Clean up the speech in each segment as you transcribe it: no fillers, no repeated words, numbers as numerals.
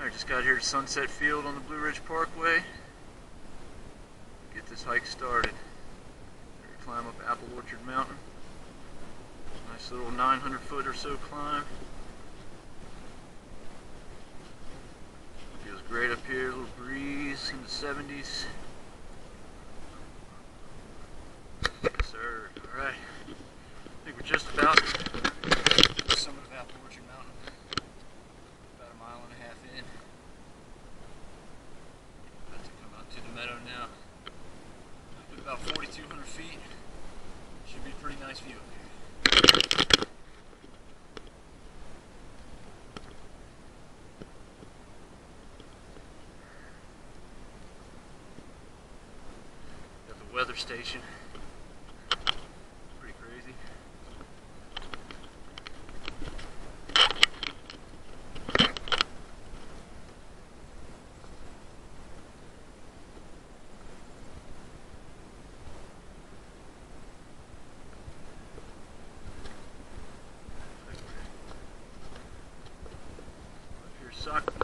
Alright, just got here to Sunset Field on the Blue Ridge Parkway. Get this hike started. We're gonna climb up Apple Orchard Mountain. Nice little 900-foot or so climb. Feels great up here, a little breeze in the 70s. Yes sir, alright. I think we're just about to the summit of Apple Orchard Mountain. About a mile and a half in. About to come out to the meadow now. Up at about 4,200 feet. Should be a pretty nice view up here. Got the weather station. Pretty crazy.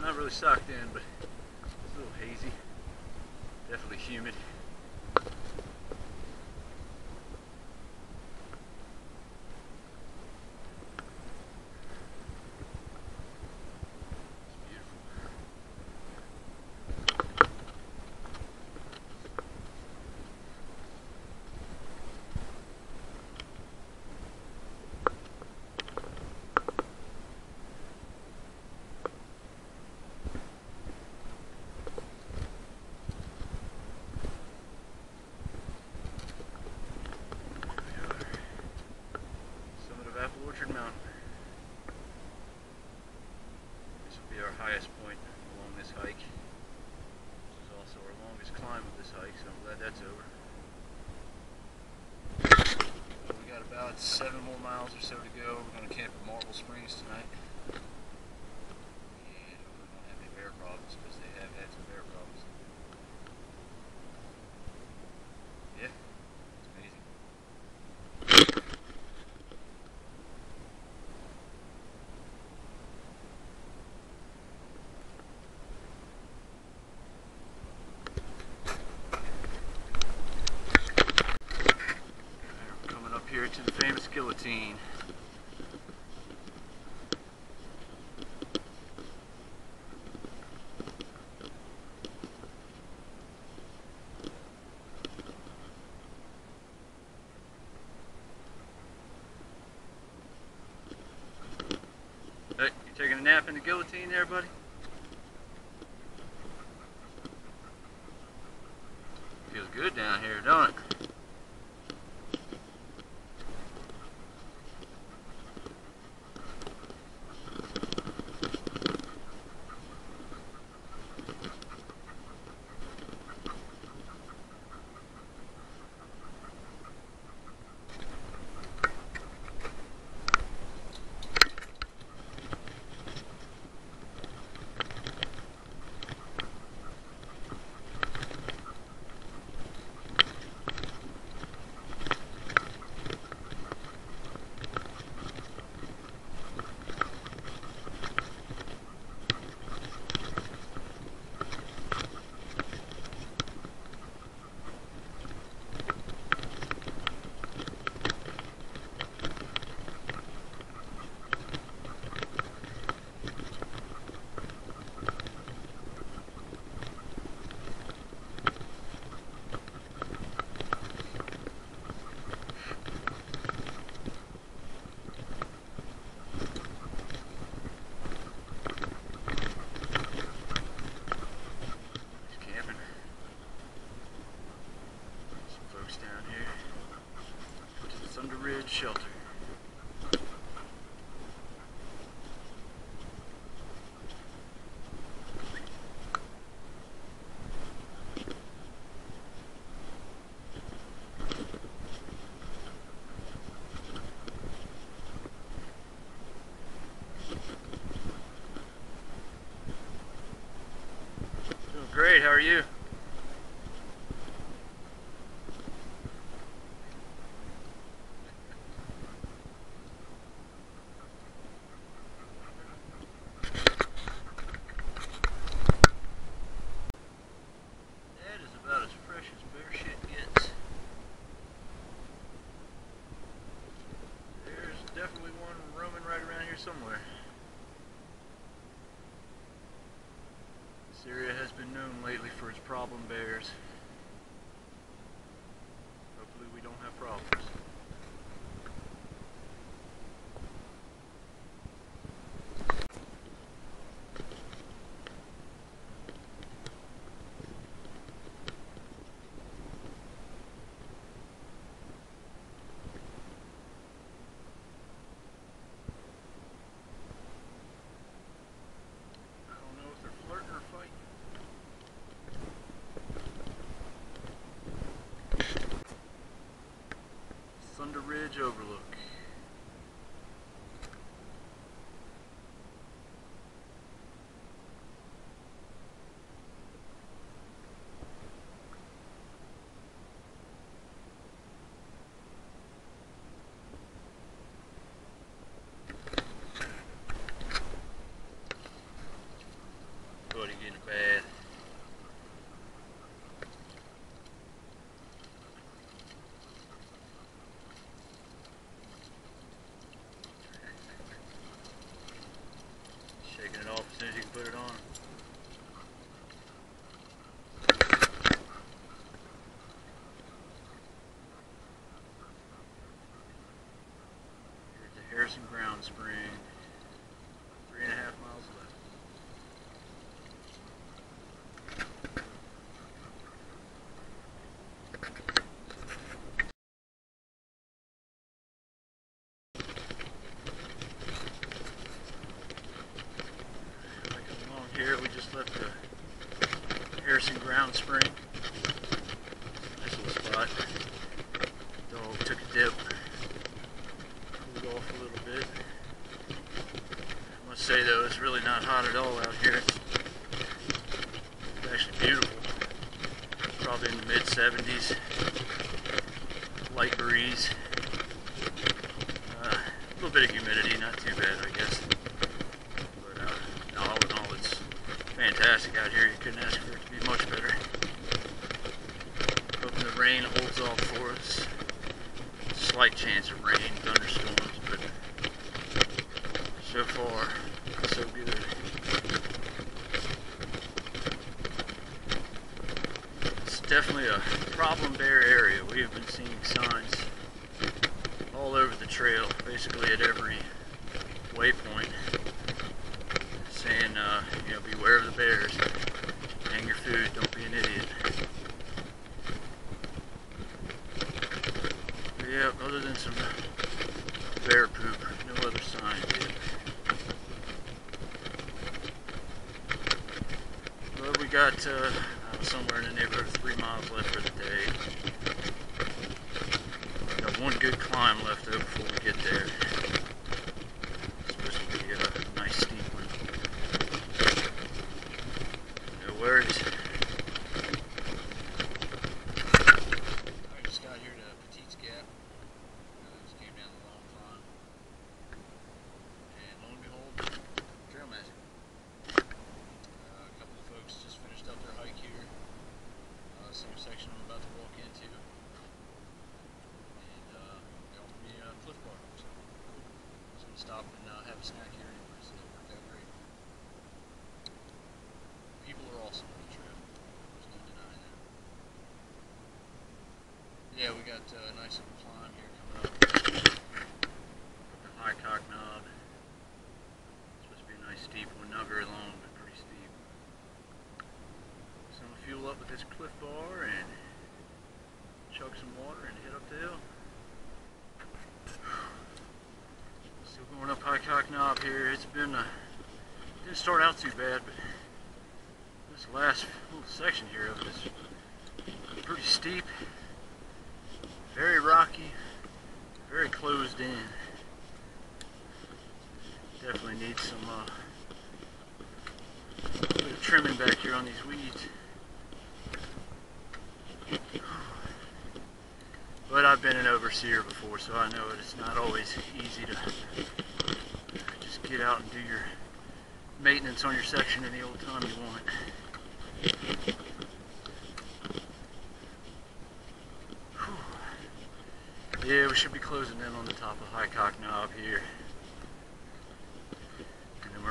Not really socked in, but it's a little hazy. Definitely humid. Apple Orchard Mountain. This will be our highest point along this hike. This is also our longest climb of this hike, so I'm glad that's over. So we got about 7 more miles or so to go. We're going to camp at Marble Springs tonight. And hopefully we don't have any bear problems, because they have had some bear problems. Yeah, it's amazing. Here to the famous guillotine. Hey, you taking a nap in the guillotine there, buddy? Feels good down here, don't it? Down here to the Thunder Ridge shelter. Doing great, how are you? This area has been known lately for its problem bears. Hopefully we don't have problems. Thunder Ridge Overlook. Buddy getting a bath. Shaking it off as soon as you can put it on. Here's the Harrison Ground Spring. 3.5 miles left. Here we just left the Harrison Ground Spring. Nice little spot. Dog took a dip, cooled off a little bit. I must say though, it's really not hot at all out here. It's actually beautiful. Probably in the mid 70s. Light breeze. A little bit of humidity, not too bad I guess. Fantastic out here, you couldn't ask for it to be much better. Hoping the rain holds off for us. Slight chance of rain, thunderstorms, but so far, so good. It's definitely a problem bear area. We have been seeing signs all over the trail, basically at every waypoint. Saying, you know, beware of the bears. Hang your food, don't be an idiot. But yeah, other than some bear poop, no other signs yet. But we got somewhere in the neighborhood of 3 miles left for the day. Got one good climb left though before we get there. It's supposed to be a nice steep one. Worries. I just got here to Petite's Gap. Just came down the long climb. And lo and behold, trail magic. A couple of folks just finished up their hike here. Same section I'm about to walk into. And they offered me a Cliff Bar. So cool. Just gonna stop and have a snack here anyway, so it worked out great. People are awesome on the trail. There's no denying that. Yeah, we got a nice little climb here coming up. The High Cock Knob. It's supposed to be a nice steep one, not very long, but pretty steep. So I'm gonna fuel up with this Cliff Bar and chug some water and head up the hill. Still going up High Cock Knob here. It's been didn't start out too bad, but this last little section here of it is pretty steep, very rocky, very closed in. Definitely needs some bit of trimming back here on these weeds. But I've been an overseer before, so I know it's not always easy to just get out and do your maintenance on your section any old time you want. Yeah, we should be closing in on the top of High Cock Knob here. And then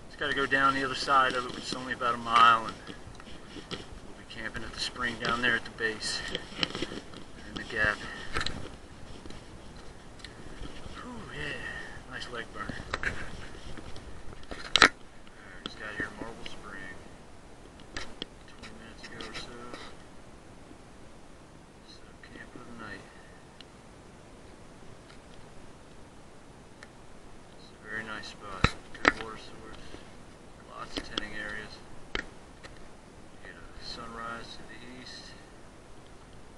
it's got to go down the other side of it, which is only about a mile, and we'll be camping at the spring down there at the base, in the gap. Whew, yeah, nice leg burn. Alright, just got here in Marble Spring 20 minutes ago or so. Set up camp for the night. It's a very nice spot. Good water source. Lots of tanning areas. You get a sunrise to the east,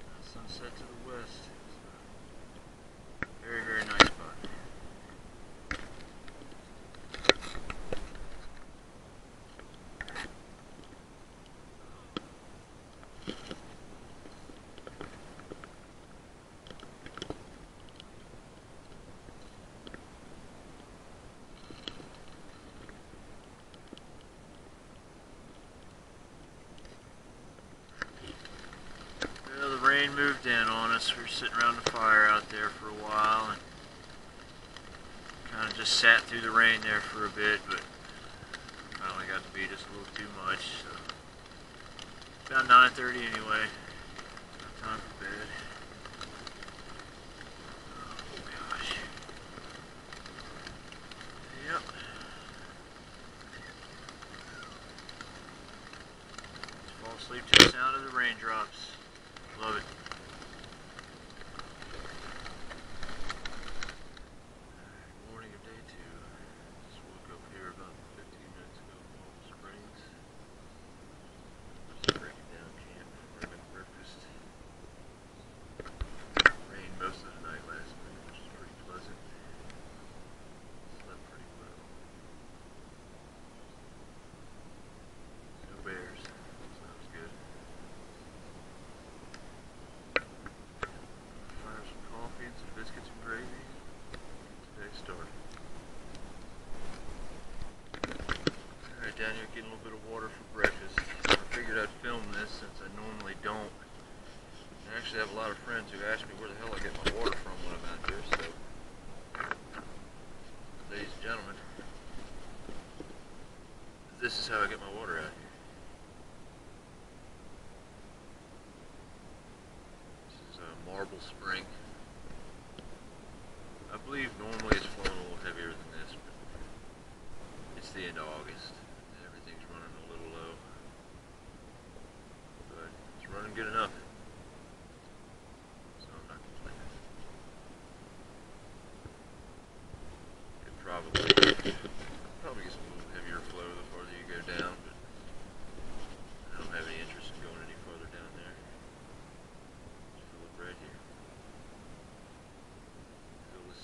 and a sunset to the west. So, very, very nice spot. Rain moved in on us. We were sitting around the fire out there for a while and kind of just sat through the rain there for a bit, but finally got to beat us a little too much. So about 9:30 anyway. Time for bed. Oh gosh. Yep. Just fall asleep to the sound of the raindrops. Love it. Morning of day 2. Just woke up here about 15 minutes ago in Marble Springs. Just breaking down camp, having breakfast. Rained most of the night last night, which is pretty pleasant. Slept pretty well. No bears, so that was good. Some biscuits and gravy. Today's started. Alright, down here getting a little bit of water for breakfast. I figured I'd film this since I normally don't. I actually have a lot of friends who ask me where the hell I get my water from when I'm out here, so ladies and gentlemen, this is how I get my water out here. This is Marble Spring. I believe normally it's flowing a little heavier than this, but it's the end of August. Everything's running a little low. But it's running good enough. So I'm not complaining. Could probably get some little heavier flow the farther you go down, but I don't have any interest in going any farther down there. Just fill it right here.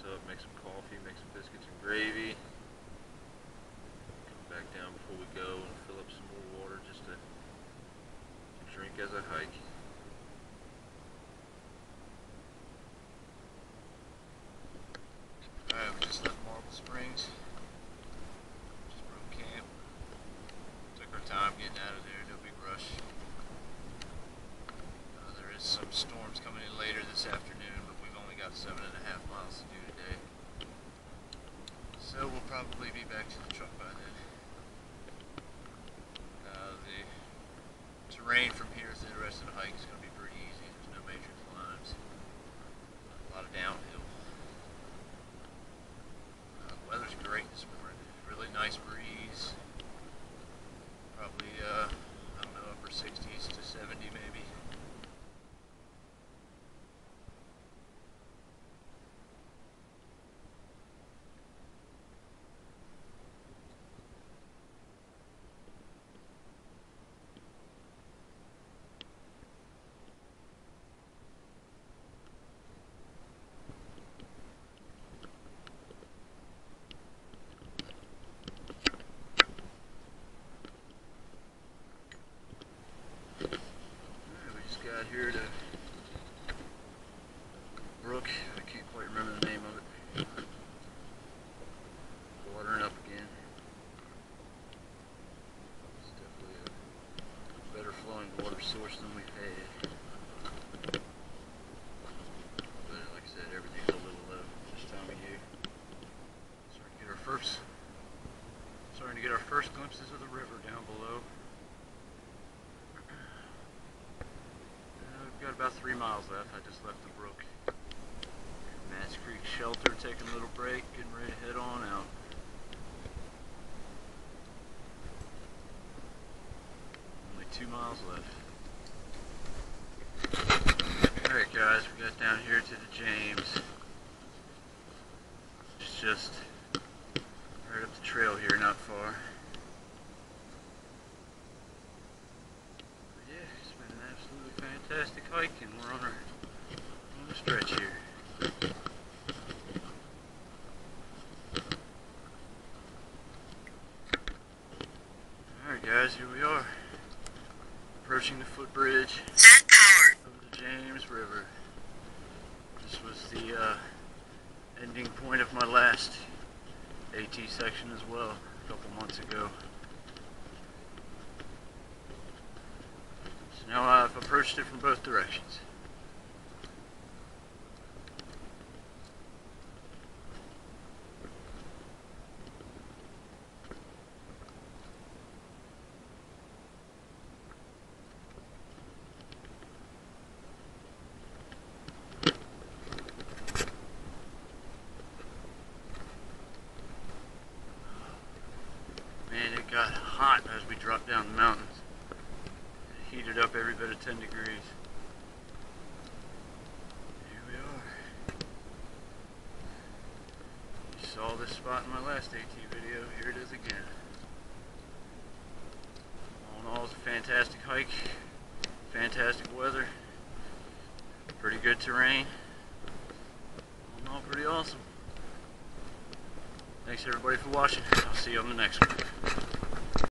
Up, make some coffee, make some biscuits and gravy. Come back down before we go and fill up some more water just to drink as I hike. Alright, we just left Marble Springs. Just broke camp. Took our time getting out of there, no big rush. There is some storms coming in later this afternoon, but we've only got 7.5 miles to do today. So we'll probably be back to the truck by then. The terrain from here through the rest of the hike is going to be pretty easy. There's no major climbs. A lot of downhill. The weather's great this morning. Really nice breeze. Probably, I don't know, upper 60s to 70 maybe. Got here to brook. I can't quite remember the name of it. Watering up again. It's definitely a better flowing water source than we've had. But like I said, everything's a little low this time of year. Starting to get our first Starting to get our first glimpses of the river down below. We've got about 3 miles left. I just left the brook. Mats Creek Shelter, taking a little break, getting ready to head on out. Only 2 miles left. Alright guys, we got down here to the James. It's just right up the trail here, not far. But yeah, it's been an absolutely fantastic hike, and we're on the stretch here. Alright guys, here we are. Approaching the footbridge of the James River. This was the ending point of my last AT section as well, a couple months ago. So now I've approached it from both directions. Man, it got hot as we dropped down the mountains. It heated up every bit of 10 degrees. Here we are. You saw this spot in my last AT video. Here it is again. All in all, it's a fantastic hike. Fantastic weather. Pretty good terrain. All in all, pretty awesome. Thanks everybody for watching. I'll see you on the next one.